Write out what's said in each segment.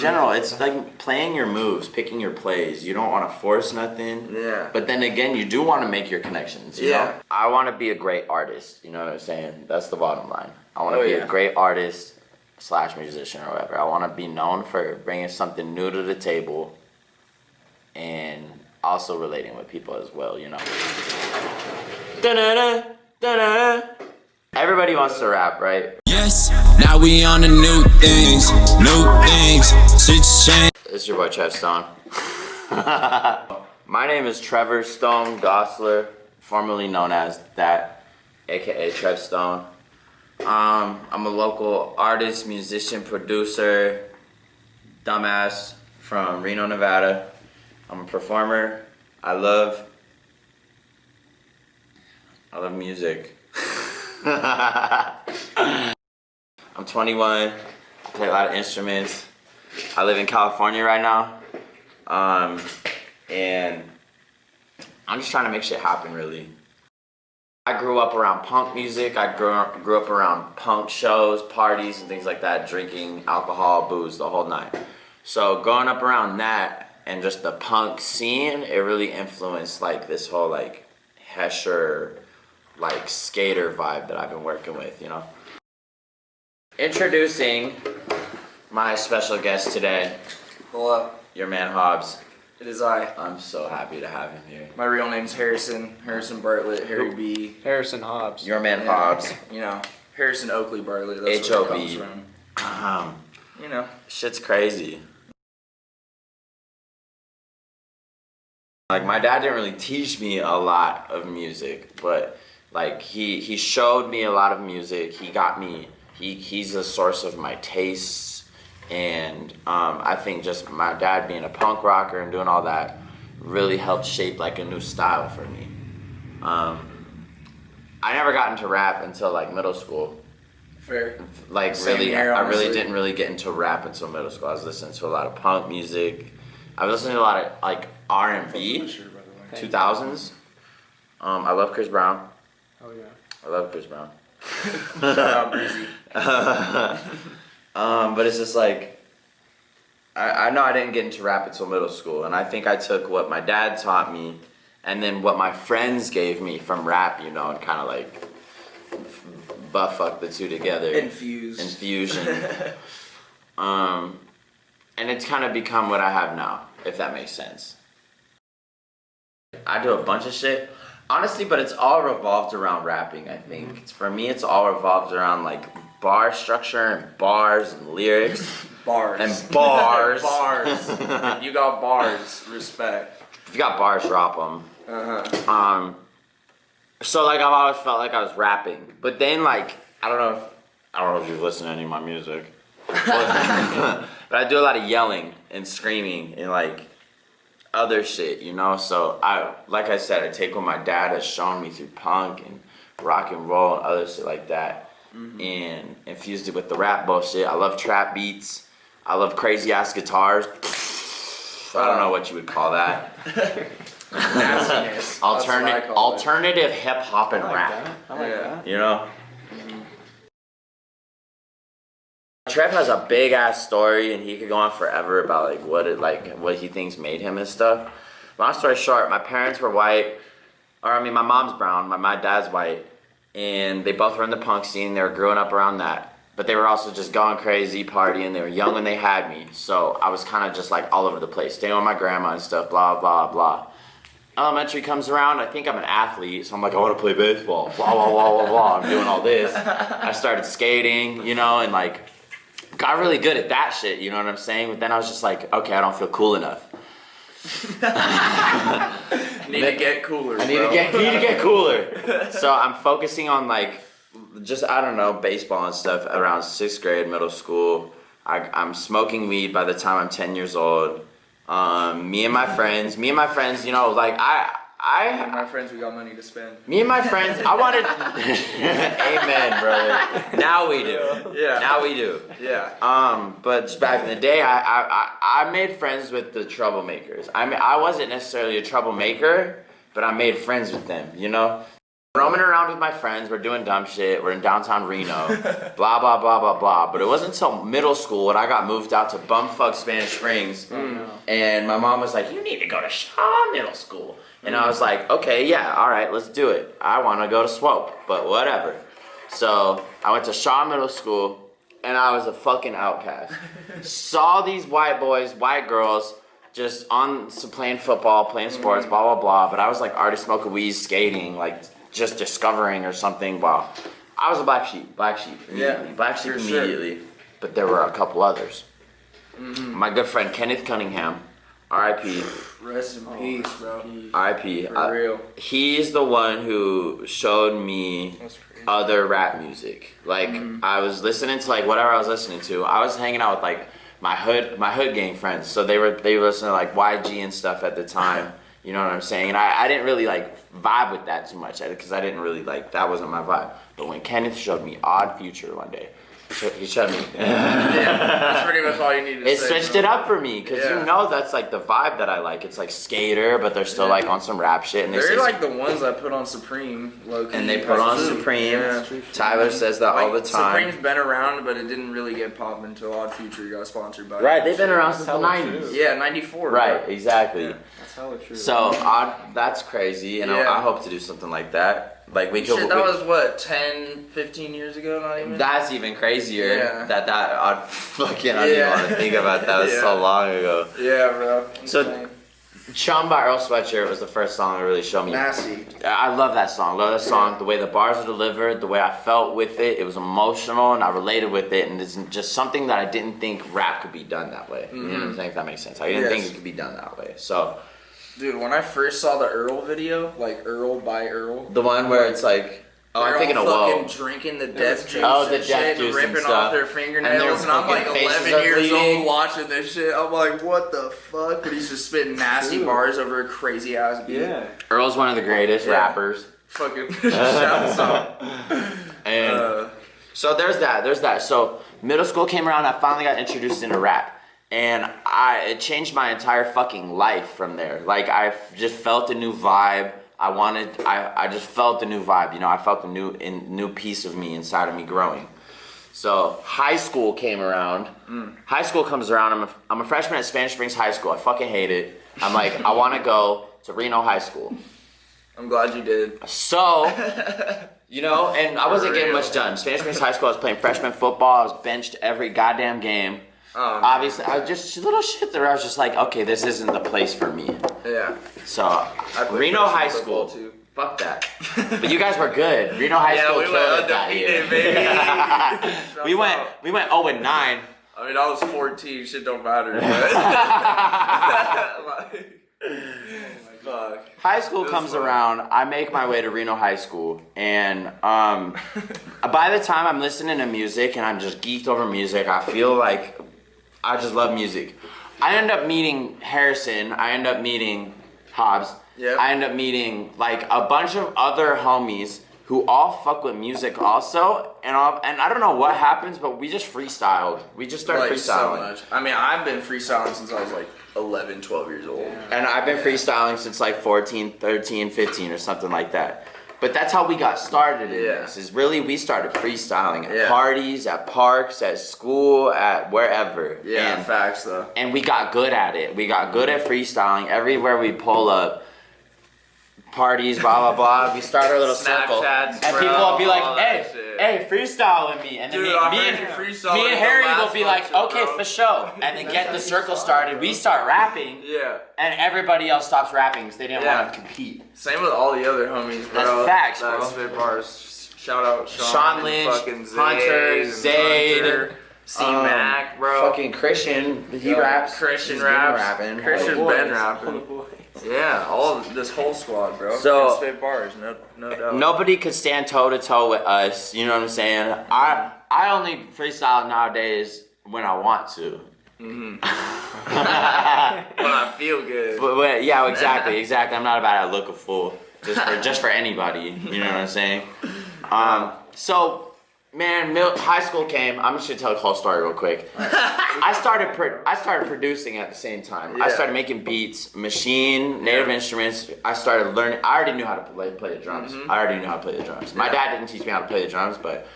general, it's like playing your moves, picking your plays. You don't want to force nothing. Yeah. But then again, you do want to make your connections, you know? I want to be a great artist, you know what I'm saying? That's the bottom line. I want to be a great artist / musician or whatever. I want to be known for bringing something new to the table and also relating with people as well, you know? Da-da-da, da-da-da. Everybody wants to rap, right? Yes, now we on the new things, shit's changed. It's your boy Trev Stone. My name is Trevor Stone Gosler, formerly known as that, aka Trev Stone. I'm a local artist, musician, producer, dumbass from Reno, Nevada. I'm a performer. I love music. I'm 21. I play a lot of instruments. I live in California right now. And I'm just trying to make shit happen, really. I grew up around punk music. I grew up around punk shows, parties, and things like that, drinking alcohol, booze, the whole night. So growing up around that and just the punk scene, it really influenced like this whole like Hesher, like skater vibe that I've been working with, you know? Introducing my special guest today. Hello. Your man Hobs. It is I. I'm so happy to have him here. My real name's Harrison Bartlett, Harry B. Harrison Hobs. Your man Hobs. You know, Harrison Oakley Bartlett, that's H-O-B. where it comes from. You know. Shit's crazy. Like, my dad didn't really teach me a lot of music, but like he showed me a lot of music. He got me, he's the source of my tastes, and I think just my dad being a punk rocker and doing all that really helped shape like a new style for me. I never got into rap until like middle school. Fair. Like Same really, here, I really honestly. didn't really get into rap until middle school. I was listening to a lot of punk music. I was listening to a lot of like R&B, 2000s. I love Chris Brown. Oh yeah. I love Chris Brown. Shout out Breezy. But it's just like, I know I didn't get into rap until middle school, and I think I took what my dad taught me and then what my friends gave me from rap, you know, and kind of like butt fuck the two together. Infusion. And it's kind of become what I have now, if that makes sense. I do a bunch of shit, honestly, but it's all revolved around rapping, I think. For me, it's all revolved around like bar structure and bars and lyrics. Bars. And bars. Bars. If you got bars, respect. If you got bars, drop them. So like I've always felt like I was rapping, but then like I don't know if you've listened to any of my music, but I do a lot of yelling and screaming and like other shit, you know. So like I said, I take what my dad has shown me through punk and rock and roll and other shit like that, and infused it with the rap bullshit. I love trap beats. I love crazy ass guitars. I don't know what you would call that. Nastiness. Alternative hip hop and rap. I like that. You know? Trev has a big ass story and he could go on forever about like what he thinks made him and stuff. Long story short, my parents were white, my mom's brown, my dad's white, and they both were in the punk scene. They were growing up around that. But they were also just going crazy, partying. They were young when they had me. So I was kind of just like all over the place, staying with my grandma and stuff, blah, blah, blah. Elementary comes around, I think I'm an athlete, so I'm like, I want to play baseball, blah, blah, blah, blah, blah. I'm doing all this. I started skating, you know, and like, got really good at that shit, you know what I'm saying? But then I was just like, okay, I don't feel cool enough. Need to get cooler, I need to get cooler. So I'm focusing on like, just, I don't know, baseball and stuff around 6th grade, middle school. I'm smoking weed by the time I'm 10 years old. Me and my friends, you know, like Me and my friends, we got money to spend. Me and my friends, I wanted. Amen, brother. Now we do. Yeah. Now we do. Yeah. But just back in the day, I made friends with the troublemakers. I mean, I wasn't necessarily a troublemaker, but I made friends with them, you know? roaming around with my friends, we're doing dumb shit, we're in downtown Reno, blah, blah, blah, blah, blah. But it wasn't until middle school when I got moved out to bumfuck Spanish Springs, and my mom was like, you need to go to Shaw Middle School. And I was like, okay, yeah, all right, let's do it. I want to go to Swope, but whatever. So I went to Shaw Middle School, and I was a fucking outcast. Saw these white boys, white girls, just playing football, playing sports, blah, blah, blah. But I was like already smoking weed, skating, like just discovering or something. Well, I was a black sheep immediately. Yeah, Black sheep for sure. immediately. But there were a couple others. My good friend Kenneth Cunningham, R.I.P. Rest in peace, bro. R.I.P. For real. He's the one who showed me other rap music. Like I was listening to like whatever I was listening to. I was hanging out with like my hood gang friends. So they were listening to like YG and stuff at the time. You know what I'm saying? And I didn't really like vibe with that too much because I didn't really like, that wasn't my vibe. But when Kenneth showed me Odd Future one day, he showed me. Yeah, that's pretty much all you need to say. It switched it up for me because Yeah. you know that's like the vibe that I like. It's like skater, but they're still like on some rap shit. And they They're say like the ones that put on Supreme, low-key. and they put on Supreme. Yeah. Tyler says that all the time. Supreme's been around, but it didn't really get popped until Odd Future got sponsored by. Right, they've been around since the hella 90s. true. Yeah, 94. Right, bro. exactly. Yeah. That's hella true. So that's crazy, and Yeah. I hope to do something like that. Like we could. Shit, that was what, 10, 15 years ago, not even? That's even crazier. Yeah. That I fucking I didn't Yeah. want to think about that. It was so Yeah. long ago. Yeah, bro. So- Insane. Chum by Earl Sweatshirt was the first song that really showed me. Nasty. I love that song. Love that song. The way the bars are delivered, the way I felt with it. It was emotional, and I related with it. And it's just something that I didn't think rap could be done that way. You know what I'm saying? If that makes sense. I didn't think Yes. it could be done that way. So Dude, when I first saw the Earl video, like Earl by Earl. the one where it's like, oh, I'm they're thinking of all Whoa. fucking drinking the death juice Oh, the and death shit, juice and and ripping stuff. off their And fingernails, their and I'm like fucking faces 11 are years bleeding. old watching this shit. I'm like, what the fuck? But he's just spitting nasty Dude. bars over a crazy ass beat. yeah. Earl's one of the greatest Yeah. rappers. Fucking shouts out. And so there's that. So middle school came around, I finally got introduced into rap. And it changed my entire fucking life from there. Like I just felt a new vibe. I just felt a new vibe. You know, I felt a new piece of me inside of me growing. So high school came around. High school comes around. I'm a freshman at Spanish Springs High School. I fucking hate it. I'm like, I want to go to Reno High School. I'm glad you did. So, you know, and I wasn't getting real. much done. Spanish Springs High School, I was playing freshman football. I was benched every goddamn game. Oh, no. Obviously, I was just little shit there. I was just like, okay, this isn't the place for me. Yeah. So, I played Reno freshman High football, School. too. Fuck that. But you guys were good. Reno High Yeah, School we killed went it that year. undefeated, baby. we went 0-9. I mean, I was 14. Shit don't matter. But fuck. High school It was comes fun. around. I make my way to Reno High School, and by the time I'm listening to music and I'm just geeked over music, I feel like I just love music. I end up meeting Harrison. I end up meeting Hobs. Yep. I end up meeting like a bunch of other homies who all fuck with music also, and I don't know what happens, but we just freestyled. We just started Like so freestyling. much. I mean, I've been freestyling since I was like 11, 12 years old. And I've been freestyling since like 14, 13, 15 or something like that. But that's how we got started in Yeah. this. Is really we started freestyling at Yeah. parties, at parks, at school, at wherever. Yeah, And, facts though. and we got good at it. We got good at freestyling. Everywhere we pull up, parties, blah, blah, blah. We start our little circle. Snapchats, And bro, people will be like, all hey, that shit. hey, freestyle with me. And then Dude, me, I me heard and, you freestyle me in and the Harry will last be like, function, okay, bro. for sure. And then get the circle started. We start rapping. Yeah. And everybody else stops rapping because they didn't Yeah. want to compete. Same with all the other homies, bro. That's facts, that bro. spit bars. Shout out Sean and Lynch, fucking Hunter, Zayd, Hunter, C-Mac, bro. Fucking Christian, he Yeah, raps. Christian He's been raps. rapping. Christian All the been boys. rapping. All the boys. Yeah, this whole squad, bro. So- Can spit bars, no doubt. Nobody could stand toe to toe with us. You know what I'm saying? I only freestyle nowadays when I want to. When I feel good. But yeah, exactly. I'm not about to look a fool just for anybody. You know what I'm saying? So man, high school came. I'm just gonna tell the whole story real quick. I started producing at the same time. Yeah. I started making beats, machine, native instruments. I started learning. I already knew how to play the drums. I already knew how to play the drums. My dad didn't teach me how to play the drums, but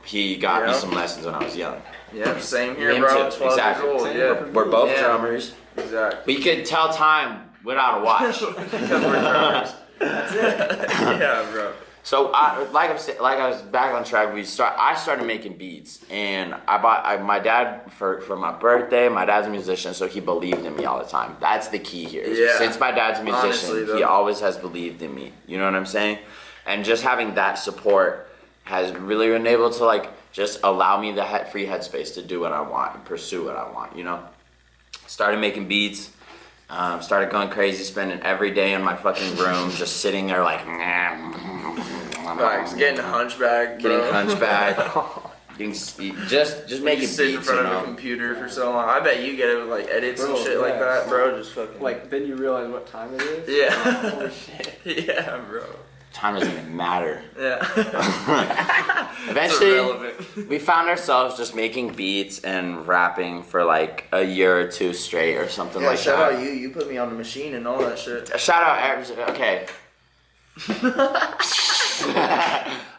he got me some lessons when I was young. Yeah, same here, Him bro. too. 12 Exactly. years old. Yeah, We're both drummers. exactly. We could tell time without a watch. Because we're drummers. That's it. Yeah, bro. So like I was back on track. I started making beats, and I bought my dad for my birthday. My dad's a musician, so he believed in me all the time. That's the key here. Yeah. Since my dad's a musician, Honestly, he always has believed in me. You know what I'm saying? And just having that support has really been able to like just allow me the free headspace to do what I want and pursue what I want. You know, started making beats. Started going crazy, spending every day in my fucking room, just sitting there like, Facts. Getting hunchback, bro. getting hunchback, just making You sit in beats, front you of know. a computer for so long. I bet you get it with like edits and Bro, shit like yeah. that, bro. Just fucking Like, then you realize what time it is? Yeah. Holy shit. Yeah, bro. Time doesn't even matter. Yeah. It's Eventually, irrelevant. we found ourselves just making beats and rapping for like a year or two straight or something Yeah, like shout that. out you. You put me on the machine and all that shit. Shout out, okay.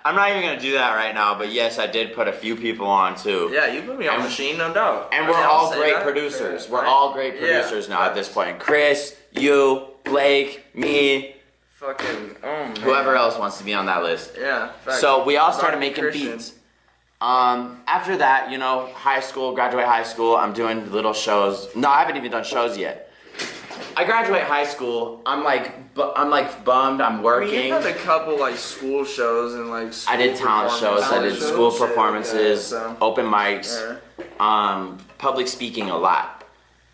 I'm not even gonna do that right now, but yes, I did put a few people on too. Yeah, you put me on the machine, no doubt. And I we're mean, I'll all say great that. producers. Yeah, We're right? all great Yeah. producers now at this point. Chris, you, Blake, me, Fucking, oh man. whoever else wants to be on that list. Yeah. Facts. So we all started Bobby making Christian. beats. After that, you know, high school, graduate high school, I'm doing little shows. No, I haven't even done shows yet. I graduate high school. I'm like bummed. I'm I mean, working. you had a couple like school shows and like. School I did talent shows. I did performances. school Shit, performances, yeah, so, open mics, yeah. public speaking a lot.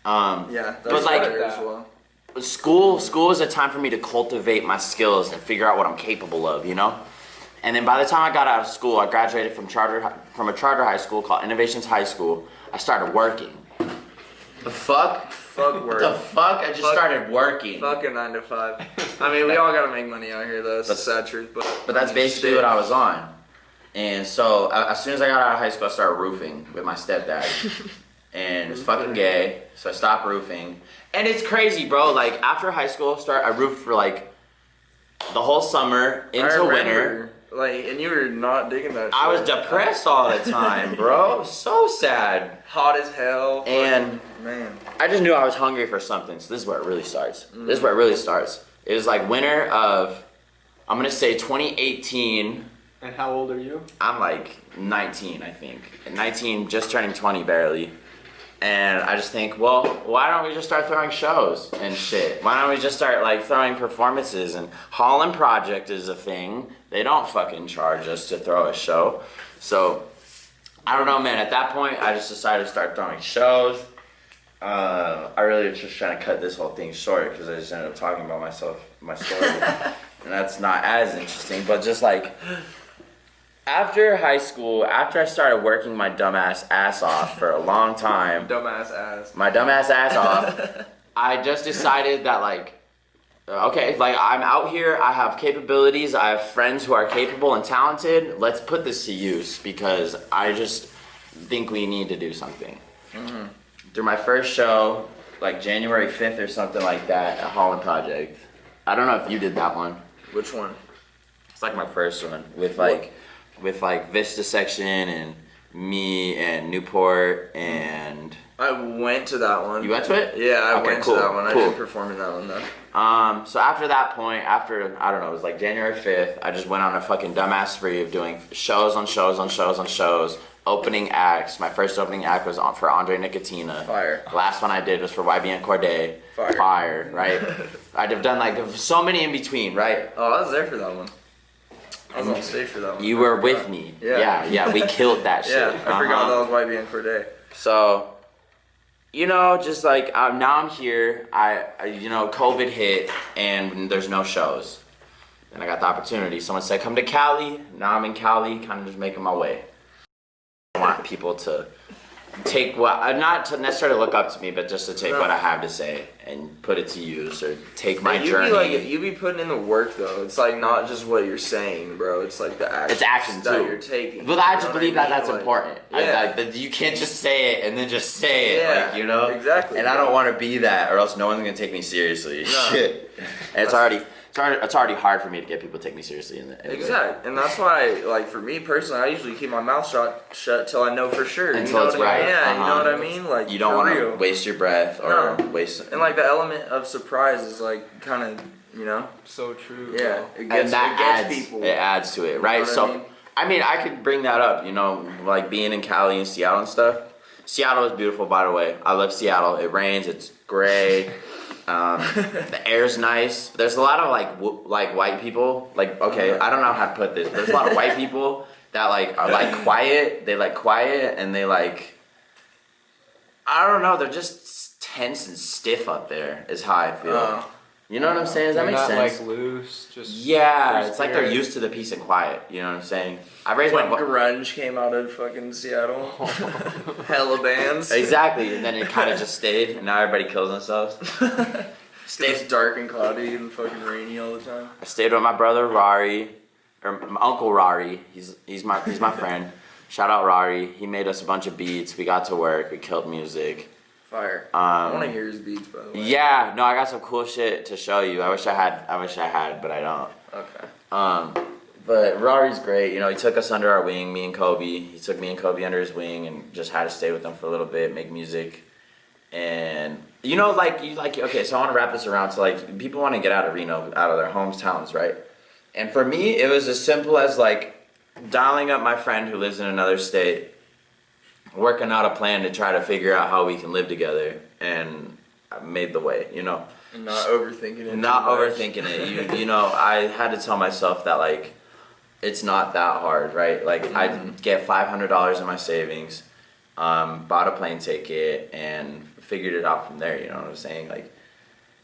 Yeah, but that's like better as well. school is a time for me to cultivate my skills and figure out what I'm capable of. You know. And then by the time I got out of school, I graduated from a charter high school called Innovations High School. I started working. The fuck? Fuck work. The fuck? I just started working. Fuck a 9 to 5. I mean, we all gotta make money out here, though. That's the sad truth. But that's basically what I was on. And so as soon as I got out of high school, I started roofing with my stepdad. And it's fucking gay, so I stopped roofing. And it's crazy, bro. Like after high school, I roofed for like the whole summer into winter. Like, and you were not digging that shit. I was depressed all the time, bro. So sad. Hot as hell. And man. I just knew I was hungry for something. So this is where it really starts. This is where it really starts. It was like winter of, I'm gonna say 2018. And how old are you? I'm like 19, I think. 19, just turning 20 barely. And I just think, well, why don't we just start throwing shows and shit? Why don't we just start like throwing performances? And Holland Project is a thing. They don't fucking charge us to throw a show. So, I don't know, man. At that point, I just decided to start throwing shows. I really was just trying to cut this whole thing short because I just ended up talking about my story. And that's not as interesting, but just like, after high school, after I started working my dumbass ass off for a long time, Dumbass ass. my dumbass ass off, I just decided that like, okay, like I'm out here, I have capabilities, I have friends who are capable and talented, let's put this to use because I just think we need to do something. Mm-hmm. Through my first show, like January 5th or something like that at Holland Project. I don't know if you did that one. Which one? It's like my first one with like Vista Section and me and Newport and. I went to that one. You went to it? Yeah, I Okay, went cool, to that one. I cool. didn't perform in that one though. So after that point, after I don't know, it was like January 5th, I just went on a fucking dumbass spree of doing shows on shows on shows on shows, opening acts. My first opening act was for Andre Nicotina. Fire. The last one I did was for YBN Corday. Fire. Fire, right? I'd have done like so many in between, right? Oh, I was there for that one. I was on stage for that one. You were with me. Yeah. Yeah, we killed that shit. Yeah, I forgot that was YBN Corday. So, you know, just like now I'm here. You know, COVID hit and there's no shows. And I got the opportunity. Someone said, come to Cali. Now I'm in Cali, kind of just making my way. I want people to take what, not to necessarily look up to me, but just to take what I have to say and put it to use, or take my journey. You be putting in the work though. It's like not just what you're saying, bro. It's like the actions. It's action that too. you're taking. But I just believe that that's like, important. Yeah. You can't just say it and then just say it, Yeah, like, you know. exactly. And I don't want to be that, or else no one's gonna take me seriously. No. Shit. And it's already hard for me to get people to take me seriously in the Exactly, and that's why, like, for me personally, I usually keep my mouth shut till I know for sure. Until you know it's what I mean? right. Yeah, Uh-huh. you know what I mean? Like, you don't want to waste your breath or waste. And like the element of surprise is like kind of, you know. So true. Yeah, bro. it gets people. It adds to it, right? You know So, what I mean, I could bring that up. You know, like being in Cali and Seattle and stuff. Seattle is beautiful, by the way. I love Seattle. It rains. It's gray. The air's nice. There's a lot of like white people. Like, okay, I don't know how to put this, but there's a lot of white people that like are like quiet. They like quiet and they like, I don't know. They're just tense and stiff up there. Is how I feel. You know what I'm saying? Does that They're make not sense? like loose, just Yeah, free it's like they're spirit. used to the peace and quiet. You know what I'm saying? I raised When my grunge came out of fucking Seattle, hella bands. exactly, and then it kind of just stayed, and now everybody kills themselves. It's dark and cloudy and fucking rainy all the time. I stayed with my brother Rari, or my uncle Rari. He's my friend. Shout out Rari. He made us a bunch of beats. We got to work. We killed music. Fire. I want to hear his beats, by the way. Yeah, no, I got some cool shit to show you. I wish I had, but I don't. Okay. But Rari's great. You know, he took us under our wing, me and Kobe. He took me and Kobe under his wing and just had to stay with them for a little bit, make music. And you know, okay, so I want to wrap this around. So like, people want to get out of Reno, out of their hometowns, right? And for me, it was as simple as like dialing up my friend who lives in another state, working out a plan to try to figure out how we can live together, and I made the way, you know. And not overthinking it. Not overthinking it. You know, I had to tell myself that like, it's not that hard, right? Like I get $500 in my savings, bought a plane ticket, and figured it out from there. You know what I'm saying? Like,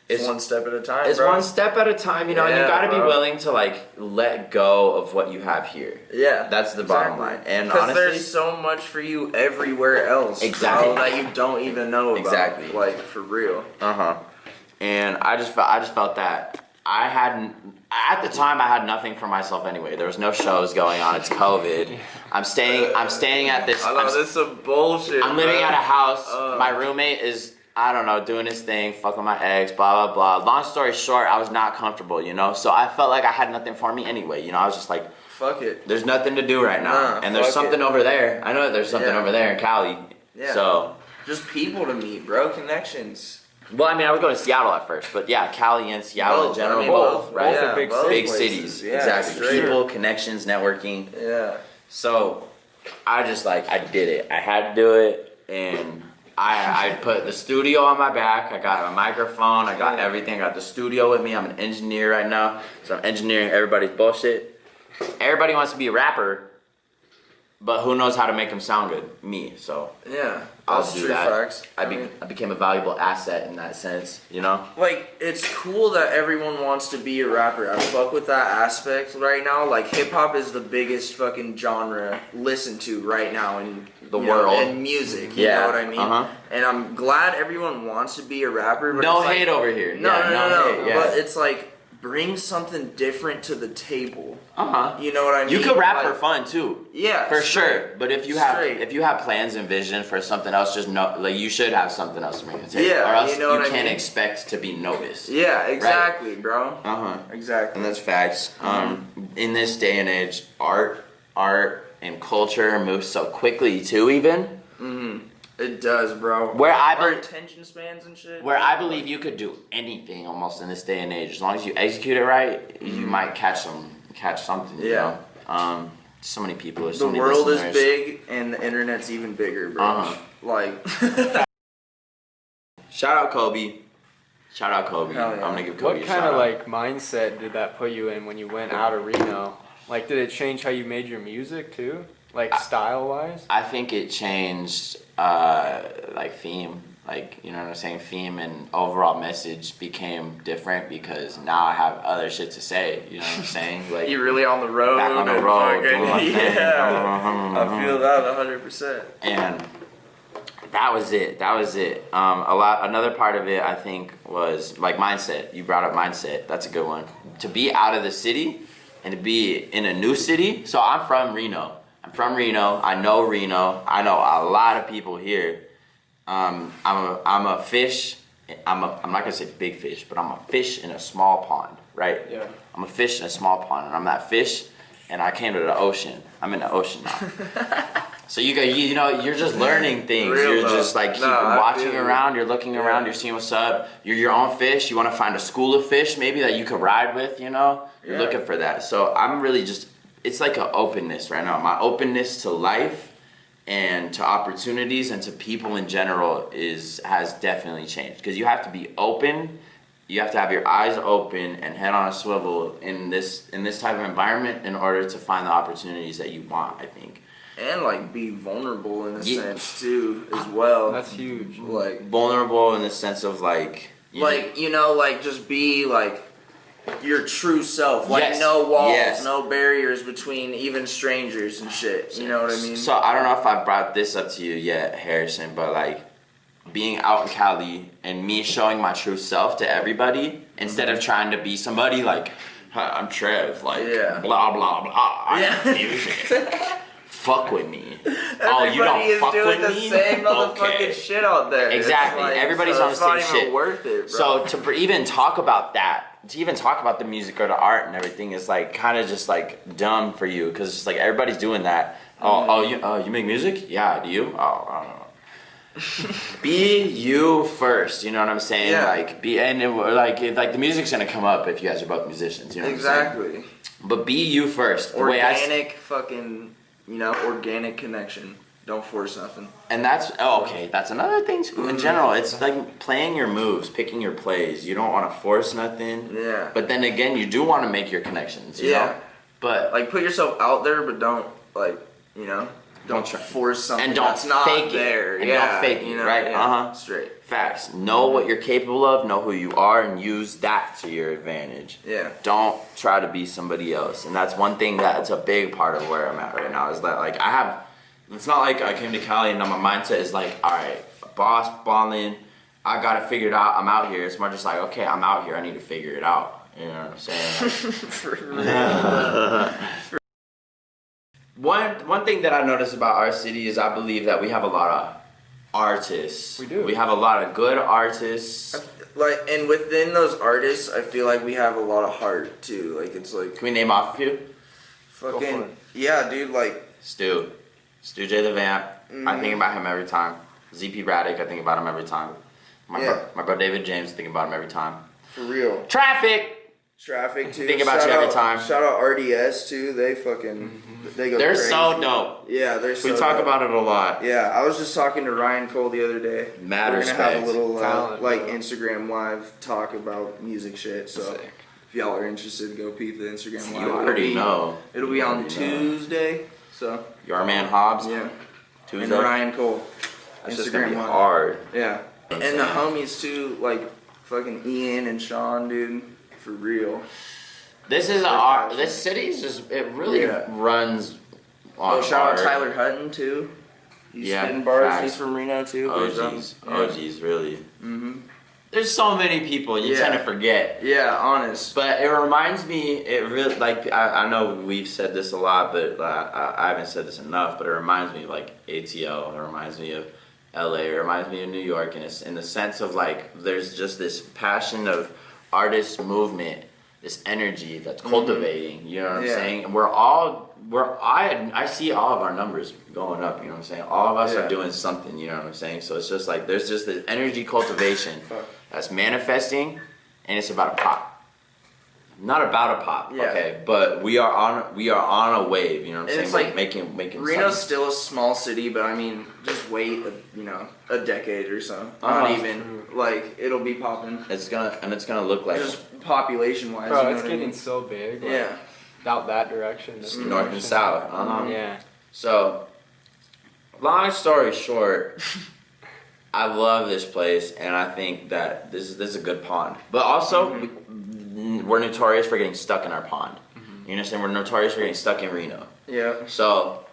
it's one step at a time. It's bro. one step at a time, you know. And you got to be willing to like let go of what you have here. Yeah, that's the bottom line. And because honestly, there's so much for you everywhere else, exactly, bro, that you don't even know about. Exactly, like for real. And I just felt that I hadn't. At the time, I had nothing for myself anyway. There was no shows going on. It's COVID. I'm staying at this. I know this is some bullshit. I'm living at a house. My roommate is, I don't know, doing his thing, fucking my ex, blah, blah, blah. Long story short, I was not comfortable, you know? So I felt like I had nothing for me anyway, you know? I was just like, fuck it. There's nothing to do right now. And there's something over there. I know that there's something over there in Cali. Yeah. So. Just people to meet, bro. Connections. Well, I mean, I was going to Seattle at first, but yeah, Cali and Seattle in general, both, right? Both are big cities. Big cities, Yeah, exactly. People, connections, networking. Yeah. So I just like, I did it. I had to do it, and I put the studio on my back. I got a microphone. I got everything. I got the studio with me. I'm an engineer right now, so I'm engineering everybody's bullshit. Everybody wants to be a rapper, but who knows how to make them sound good? Me, so yeah, I'll that's do true that. facts. I became a valuable asset in that sense, you know? Like, it's cool that everyone wants to be a rapper. I fuck with that aspect right now. Like, hip-hop is the biggest fucking genre listened to right now in the world. And music, you know what I mean? And I'm glad everyone wants to be a rapper. But No it's hate like, over here. No, yeah, no. Hate, yeah. But it's like, bring something different to the table. You know what I mean? You could rap like, for fun too. Yeah, for sure. But if you have plans and vision for something else, just know, like, you should have something else to bring to the table. Yeah, or else you know what I can't mean? expect to be noticed. Yeah, exactly, right? bro. Exactly. And that's facts. In this day and age, art and culture moves so quickly too. Even. It does, bro. Our attention spans and shit. Where I believe you could do anything almost in this day and age, as long as you execute it right, you might catch something. You know? So many people. The world is big, and the internet's even bigger, bro. Like. Shout out Kobe. Yeah. I'm gonna give Kobe What a kind shout of out. like mindset did that put you in when you went out of Reno? Like, did it change how you made your music too? Like, style-wise? I think it changed, like, theme. Like, you know what I'm saying? Theme and overall message became different because now I have other shit to say. You know what I'm saying? Like, you're really on the road. Back on the road. Doing my thing. Yeah. I feel that 100%. And that was it. Another part of it, I think, was like mindset. You brought up mindset. That's a good one. To be out of the city and to be in a new city. So I'm from Reno. I know Reno. I know a lot of people here. I'm a fish. I'm not gonna say big fish, but I'm a fish in a small pond, right? Yeah. I'm a fish in a small pond, and I'm that fish. And I came to the ocean. I'm in the ocean now. So you know, you're just learning things. You're just like keep watching around. You're looking around. You're seeing what's up. You're your own fish. You want to find a school of fish maybe that you could ride with. You know, you're looking for that. So I'm really just. It's like an openness right now. My openness to life and to opportunities and to people in general has definitely changed because you have to be open. You have to have your eyes open and head on a swivel in this type of environment in order to find the opportunities that you want, I think. And like be vulnerable in a sense too, as well. That's huge. Like vulnerable in the sense of like you know, like just be like your true self. Like no walls, no barriers between even strangers and shit. You know what I mean? So I don't know if I've brought this up to you yet, Harrison, but like being out in Cali and me showing my true self to everybody instead of trying to be somebody like, hi, I'm Trev, like blah blah blah. I make music. Fuck with me. Everybody you don't is fuck doing with the me? same motherfucking Okay. shit out there. Exactly. Like, Everybody's so on the same it's not even shit. worth it, bro. So to even talk about that, to even talk about the music or the art and everything is like kind of just like dumb for you because it's like everybody's doing that. You make music? Yeah, do you? Oh, I don't know. Be you first, you know what I'm saying? Yeah. Like the music's gonna come up if you guys are both musicians, you know what I'm saying? Exactly. But be you first. Organic fucking, you know, organic connection. Don't force nothing. And that's another thing too. In general, it's like playing your moves, picking your plays. You don't want to force nothing. Yeah. But then again, you do want to make your connections. You know? But like put yourself out there, but don't like, you know. Don't force something and don't that's not fake there. It. And don't fake it, right? Straight. Facts. Know what you're capable of, know who you are, and use that to your advantage. Yeah. Don't try to be somebody else. And that's one thing that's a big part of where I'm at right now is that like it's not like I came to Cali and now my mindset is like, all right, boss, balling, I got to figure it out. I'm out here. It's more just like, okay, I'm out here. I need to figure it out. You know what I'm saying? For real. One thing that I notice about our city is I believe that we have a lot of artists. We do. We have a lot of good artists. Like, and within those artists, I feel like we have a lot of heart too. Like, it's like Can we name off a few? fucking dude. Like Stu J the Vamp. I think about him every time. ZP Radic, I think about him every time. My bro David James, I think about him every time. for real. Traffic Too. Think about you every time. Shout out RDS too. They fucking they go. They're crazy. so dope. Yeah, they're so. We talk dope. about it a lot. Yeah, I was just talking to Ryan Cole the other day. Mad We're respect. gonna have a little Talent, like bro. Instagram live talk about music shit. So Sick. if y'all are interested, go peep the Instagram live. You already know. It'll be on Tuesday. So Your man Hobs. yeah, Tuesday. and Ryan Cole. That's just gonna be Live. hard. Yeah, and the homies too, like fucking Ian and Sean, dude, for real. This city's just it really runs on Shout out hard. Tyler Hutton too. He's Yeah, spitting bars. facts. He's from Reno too. OGs, really. There's so many people you tend to forget. Yeah, honest. But it reminds me, it really, like, I know we've said this a lot, but I haven't said this enough, but it reminds me of, like, ATL, it reminds me of LA, it reminds me of New York, and it's in the sense of, like, there's just this passion of artist movement, this energy that's cultivating, you know what I'm saying? And I see all of our numbers going up, you know what I'm saying? All of us are doing something, you know what I'm saying? So it's just like, there's just this energy cultivation that's manifesting, and it's about a pop. Not about a pop, okay? But we are on a wave, you know what I'm saying? It's like making Reno's something. still a small city, but I mean, just wait, a decade or so. Not even like it'll be popping. It's gonna look like Just population wise. Bro, it's getting so big. Like, Yeah. Out that direction. This north and direction. south. Yeah. So, long story short, I love this place, and I think that this is a good pond. But also, we're notorious for getting stuck in our pond. You understand? We're notorious for getting stuck in Reno. Yeah. So,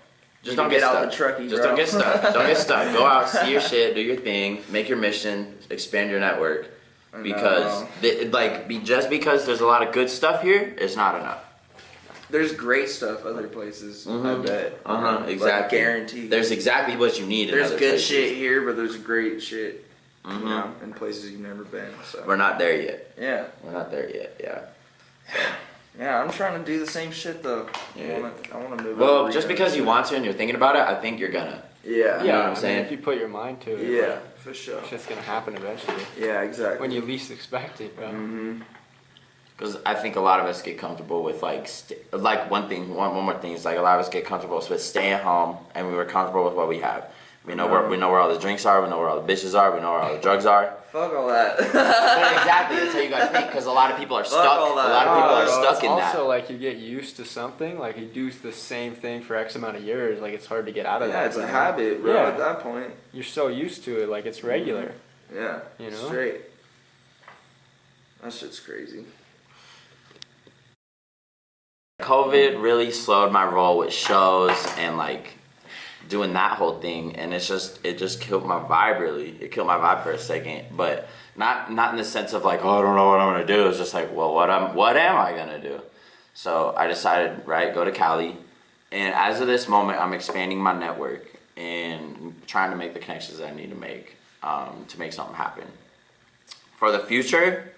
Just You don't can get get stuck. out the truckie, Just bro. don't get stuck. Don't get stuck. Go out, see your shit, do your thing, make your mission, expand your network. Because just because there's a lot of good stuff here, it's not enough. There's great stuff other places. I bet. Exactly. Like, guaranteed. There's exactly what you need. There's in other good places. shit here, but there's great shit. You know, in places you've never been. So We're not there yet. yeah. We're not there yet. Yeah. Yeah, I'm trying to do the same shit though. Yeah. I want to move. Well, over just Reno. because you want to and you're thinking about it, I think you're gonna. Yeah. You know what I'm I mean, saying? if you put your mind to it, Yeah, for sure. it's just gonna happen eventually. Yeah, exactly. When you least expect it, bro. Mm-hmm. Because I think a lot of us get comfortable with one more thing is like a lot of us get comfortable with staying home, and we were comfortable with what we have. We know where all the drinks are. We know where all the bitches are. We know where all the drugs are. Fuck all that. But exactly, that's how you guys think. Because a lot of people are stuck. all that. A lot of people are Bro, stuck it's in that. also like you get used to something, like you do the same thing for X amount of years, like it's hard to get out of that. Yeah, it's a you know? habit, bro. Yeah. At that point. You're so used to it, like it's regular. Yeah. You know? Straight. That shit's crazy. COVID really slowed my roll with shows and like doing that whole thing, and it just killed my vibe. Really, it killed my vibe for a second, but not in the sense of like, oh, I don't know what I'm gonna do. It's just like, well, what am I gonna do? So I decided, go to Cali, and as of this moment, I'm expanding my network and trying to make the connections that I need to make something happen. For the future,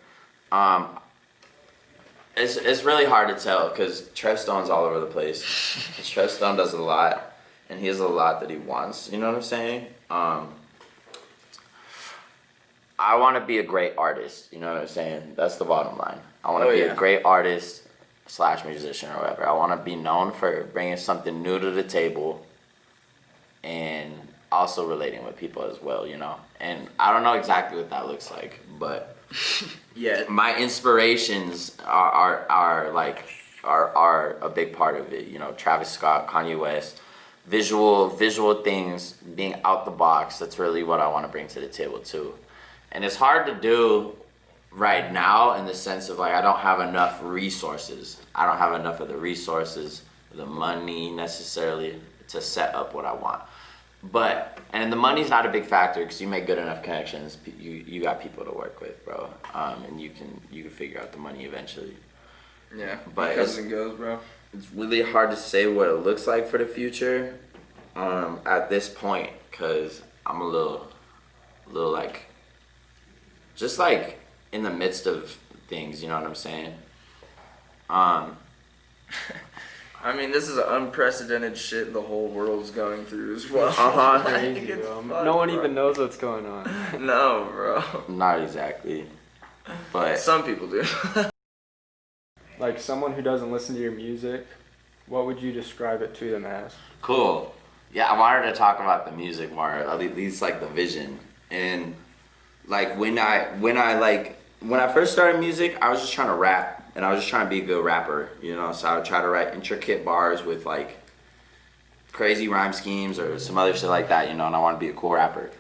it's really hard to tell because Trev Stone's all over the place. Trev Stone does a lot. And he has a lot that he wants, you know what I'm saying? I want to be a great artist, you know what I'm saying? That's the bottom line. I want to be a great artist / musician or whatever. I want to be known for bringing something new to the table and also relating with people as well, you know? And I don't know exactly what that looks like, but Yeah. my inspirations are a big part of it, you know? Travis Scott, Kanye West. Visual things, being out the box, that's really what I want to bring to the table too. And it's hard to do right now in the sense of like I don't have enough resources. I don't have enough of the resources, the money necessarily to set up what I want. And the money's not a big factor because you make good enough connections. You got people to work with, bro. And you can figure out the money eventually. Yeah. But It comes and goes, bro. It's really hard to say what it looks like for the future at this point because I'm a little like just like in the midst of things, you know what I'm saying? I mean, this is unprecedented shit the whole world's going through as well. Crazy, Like, it's bro. fucked, No one bro. even knows what's going on. No, bro. Not exactly, but Some people do. Like someone who doesn't listen to your music, what would you describe it to them as? cool. Yeah, I wanted to talk about the music more, at least like the vision. And like when I first started music, I was just trying to rap, and I was just trying to be a good rapper, you know. So I would try to write intricate bars with like crazy rhyme schemes or some other shit like that, you know. And I want to be a cool rapper,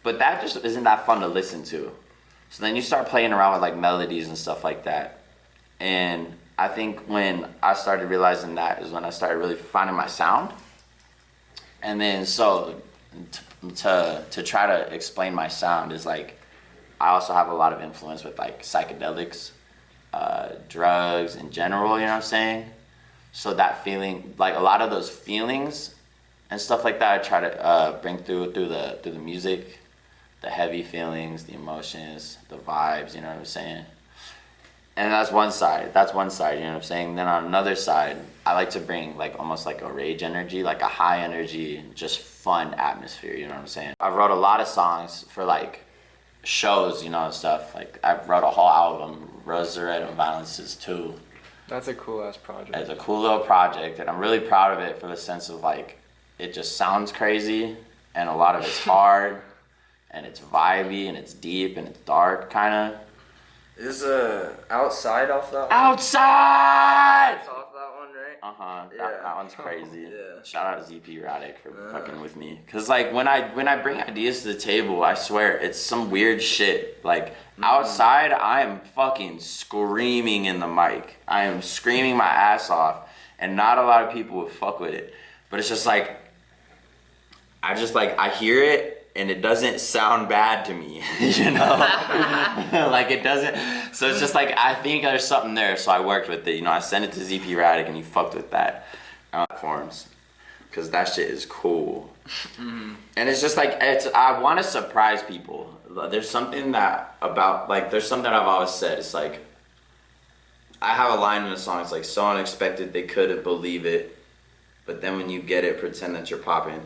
but that just isn't that fun to listen to. So then you start playing around with like melodies and stuff like that, and I think when I started realizing that is when I started really finding my sound. And then so to try to explain my sound is like I also have a lot of influence with like psychedelics, drugs in general, you know what I'm saying? So that feeling, like a lot of those feelings and stuff like that, I try to bring through the music, the heavy feelings, the emotions, the vibes, you know what I'm saying? And that's one side, you know what I'm saying? Then on another side, I like to bring like almost like a rage energy, like a high energy, just fun atmosphere, you know what I'm saying? I wrote a lot of songs for like shows, you know, and stuff. Like I wrote a whole album, Rose Red and Violences 2. That's a cool ass project. It's a cool little project, and I'm really proud of it for the sense of like, it just sounds crazy, and a lot of it's hard, and it's vibey, and it's deep, and it's dark, kind of. Is Outside off that one? Outside! It's off that one, right? Uh-huh. Yeah. That one's crazy. Yeah. Shout out to ZP Radic for fucking with me. Cause like when I bring ideas to the table, I swear it's some weird shit. Like outside, I am fucking screaming in the mic. I am screaming my ass off, and not a lot of people would fuck with it. But it's just like I just like, I hear it and it doesn't sound bad to me, you know? Like it doesn't, so it's just like, I think there's something there, so I worked with it, you know, I sent it to ZP Radic and he fucked with that forms, because that shit is cool. And it's just like, I want to surprise people. There's something that about, like, there's something that I've always said, it's like, I have a line in a song, it's like, so unexpected they couldn't believe it, but then when you get it, pretend that you're popping.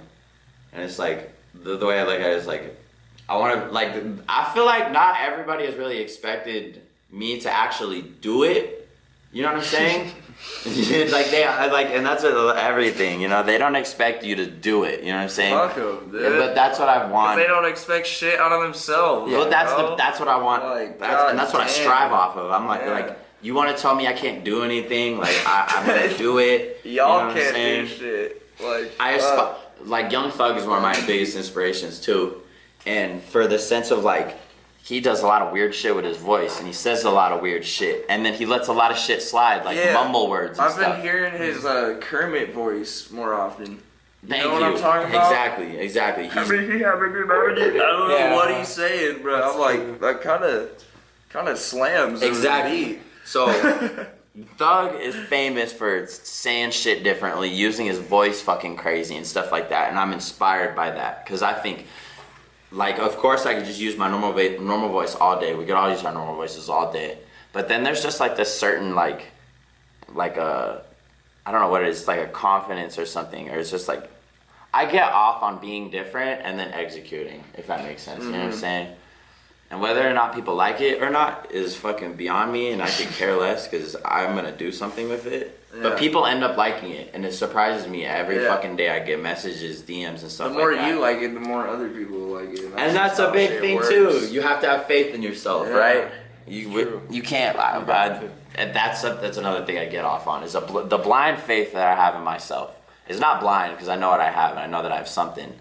And it's like, the way I look at it is like, I want to, like, I feel like not everybody has really expected me to actually do it. You know what I'm saying? Like, and that's everything, you know? They don't expect you to do it, you know what I'm saying? Fuck 'em, dude. Yeah, but that's what I want. They don't expect shit out of themselves. Well, that's what I want. Like, And that's what I strive off of. I'm like, Yeah. like, you want to tell me I can't do anything? Like, I'm going to do it. Y'all you know what I'm can't saying? do shit. Like, Like, Young Thug is one of my biggest inspirations, too. And for the sense of, like, he does a lot of weird shit with his voice, and he says a lot of weird shit. And then he lets a lot of shit slide, like mumble words and I've stuff. been hearing his Kermit voice more often. Thank you know what I'm talking about? Exactly. I don't know what he's saying, bro. I'm like, that kind of slams Exactly. the beat. So, Thug is famous for saying shit differently, using his voice fucking crazy and stuff like that, and I'm inspired by that, because I think, like, of course I could just use my normal voice all day. We could all use our normal voices all day. But then there's just like this certain like a, I don't know what it is, like a confidence or something, or it's just like, I get off on being different and then executing, if that makes sense. You know what I'm saying? And whether or not people like it or not is fucking beyond me, and I could care less, because I'm gonna do something with it. Yeah. But people end up liking it, and it surprises me every fucking day. I get messages, DMs, and stuff like that. The more you like it, the more other people like it. And that's a big thing too. You have to have faith in yourself, right? You can't lie about it. And that's another thing I get off on, is the blind faith that I have in myself. It's not blind, because I know what I have, and I know that I have something.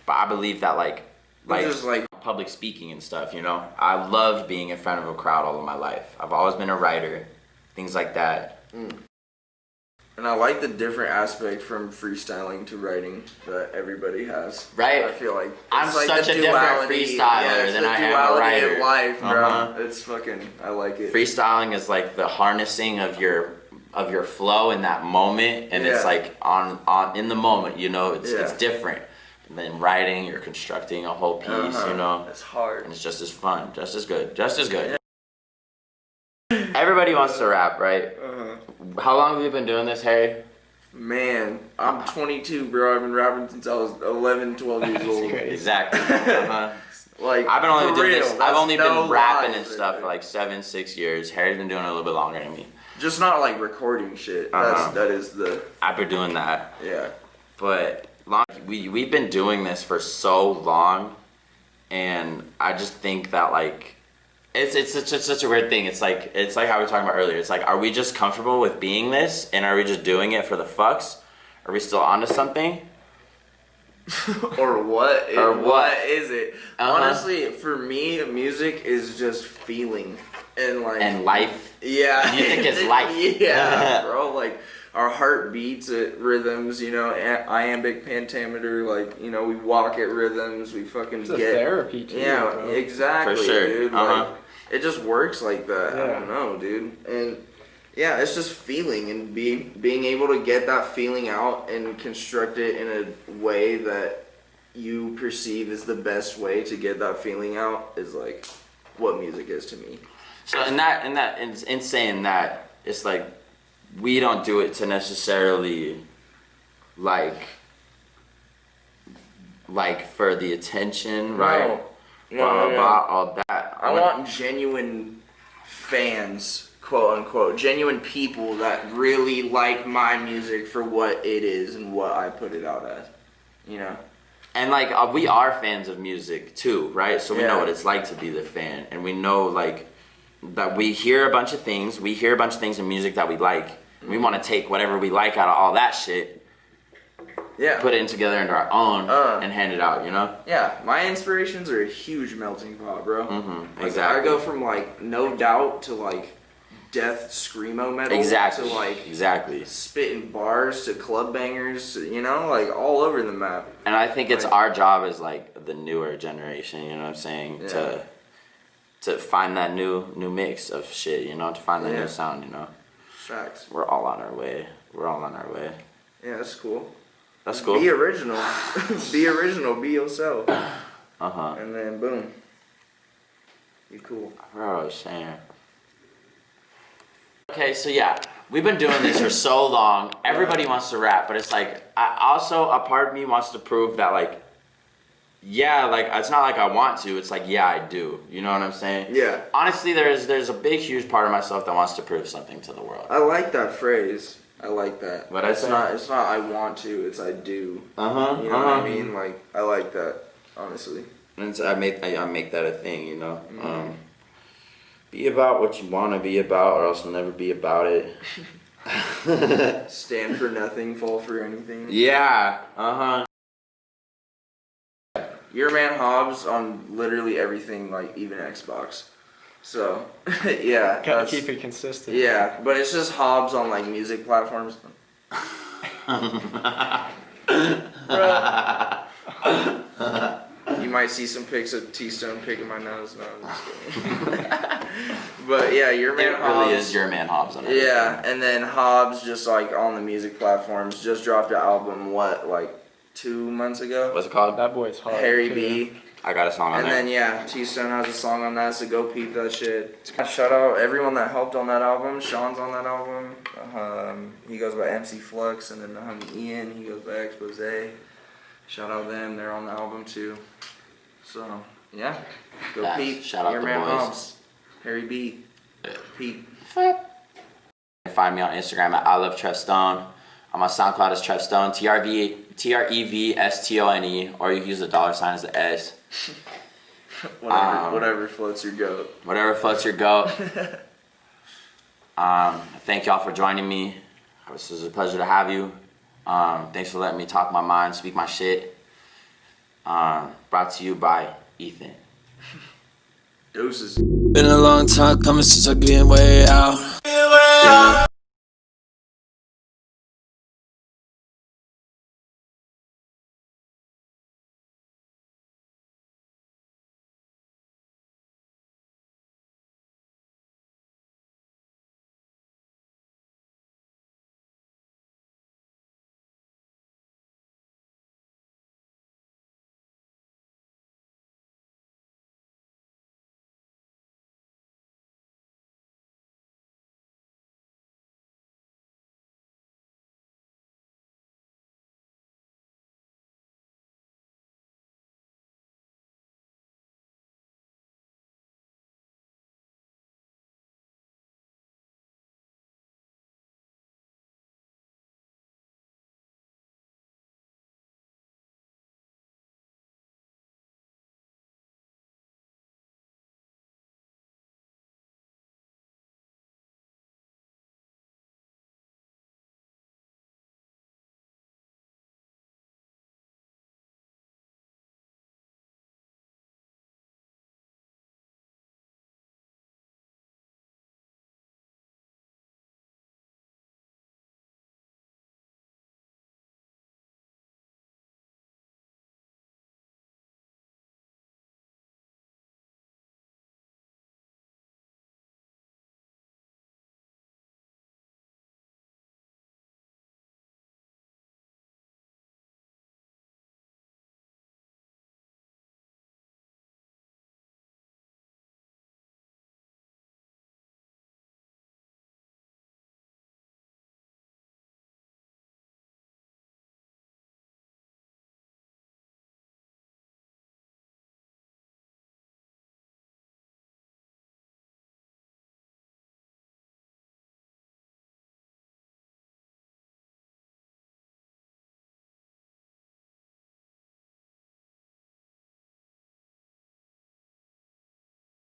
But I believe that like public speaking and stuff, you know? I loved being in front of a crowd all of my life. I've always been a writer, things like that. And I like the different aspect from freestyling to writing that everybody has. Right? I feel like I'm like such a different freestyler than I am a writer. Of life, bro. It's fucking, I like it. Freestyling is like the harnessing of your flow in that moment, and it's like on in the moment, you know, it's different. And then writing, you're constructing a whole piece, you know. It's hard. And it's just as fun, just as good. Everybody wants to rap, right? How long have you been doing this, Harry? Man, I'm 22, bro. I've been rapping since I was 11, 12 years old. Exactly. Like, I've only been rapping and lies, stuff for like 7-6 years. Harry's been doing it a little bit longer than me. Just not like recording shit. That is the. I've been doing that. Yeah. But we've been doing this for so long, and I just think that like it's such a weird thing. It's like how we were talking about earlier. It's like, are we just comfortable with being this, and are we just doing it for the fucks? Are we still onto something? Or what? What is it? Uh-huh. Honestly, for me, music is just feeling and life. Yeah. You think it's life? Yeah, bro. Like, our heart beats at rhythms, you know, iambic pentameter, like, you know, we walk at rhythms, we fucking it's a therapy too. Yeah, bro. exactly, for sure. dude. Like, it just works like that. Yeah. I don't know, dude. And yeah, it's just feeling, and being able to get that feeling out and construct it in a way that you perceive as the best way to get that feeling out is like what music is to me. So in saying that, it's like, we don't do it to necessarily like for the attention, right? No. All that. I want genuine fans, quote unquote, genuine people that really like my music for what it is and what I put it out as, you know? And like, we are fans of music too, right? So we know what it's like to be the fan, and we know like that we hear a bunch of things in music that we like. We want to take whatever we like out of all that shit, put it together into our own, and hand it out, you know? Yeah, my inspirations are a huge melting pot, bro. Mm-hmm, Like, exactly. I go from like No Doubt to like death screamo metal Exactly. to like exactly. spitting bars to club bangers, to, you know, like all over the map. And I think it's Like- our job as like the newer generation, you know what I'm saying, Yeah. to find that new mix of shit, you know, to find that Yeah. new sound, you know. Facts. We're all on our way. We're all on our way. Yeah, that's cool. That's cool. Be original. Be original. Be yourself. Uh-huh. And then boom. You cool. I forgot what I was saying. Okay, so yeah, we've been doing this for so long. Everybody wants to rap, but it's like, a part of me wants to prove that, like, yeah, like, it's not like I want to. It's like, yeah, I do. You know what I'm saying? Yeah. Honestly, there's a big, huge part of myself that wants to prove something to the world. I like that phrase. I like that. What I it's say? not I want to, it's I do. Uh-huh. You know what I mean? Like I like that, honestly. And it's, I make that a thing, you know. Be about what you want to be about, or else you'll never be about it. Stand for nothing, fall for anything. Yeah. Uh-huh. Your man Hobs on literally everything, like even Xbox. So yeah. Gotta keep it consistent. Yeah, but it's just Hobs on like music platforms. You might see some pics of T-Stone picking my nose. No, I'm just kidding. But yeah, your man It Hobbs. really is your man Hobbs on everything. Yeah, and then Hobbs just like on the music platforms just dropped an album. What, like 2 months ago? What's it called? That boy's hard. Harry too. B. I got a song on And there. then yeah, T-Stone has a song on that, so go peep that shit. Shout out everyone that helped on that album. Sean's on that album. He goes by MC Flux, and then the homie Ian, he goes by Expose. Shout out them, they're on the album too. So yeah, go Facts. peep. Shout out Your the man boys. Hobbs, Harry B. Peep. Find me on Instagram at I love Trev Stone. I'm on SoundCloud as Trev Stone, TREVSTONE, or you can use the $ as the S. Whatever floats your goat. Whatever floats your goat. Thank y'all for joining me. This was a pleasure to have you. Thanks for letting me talk my mind, speak my shit. Brought to you by Ethan. Deuces. Been a long time coming since I've been way out.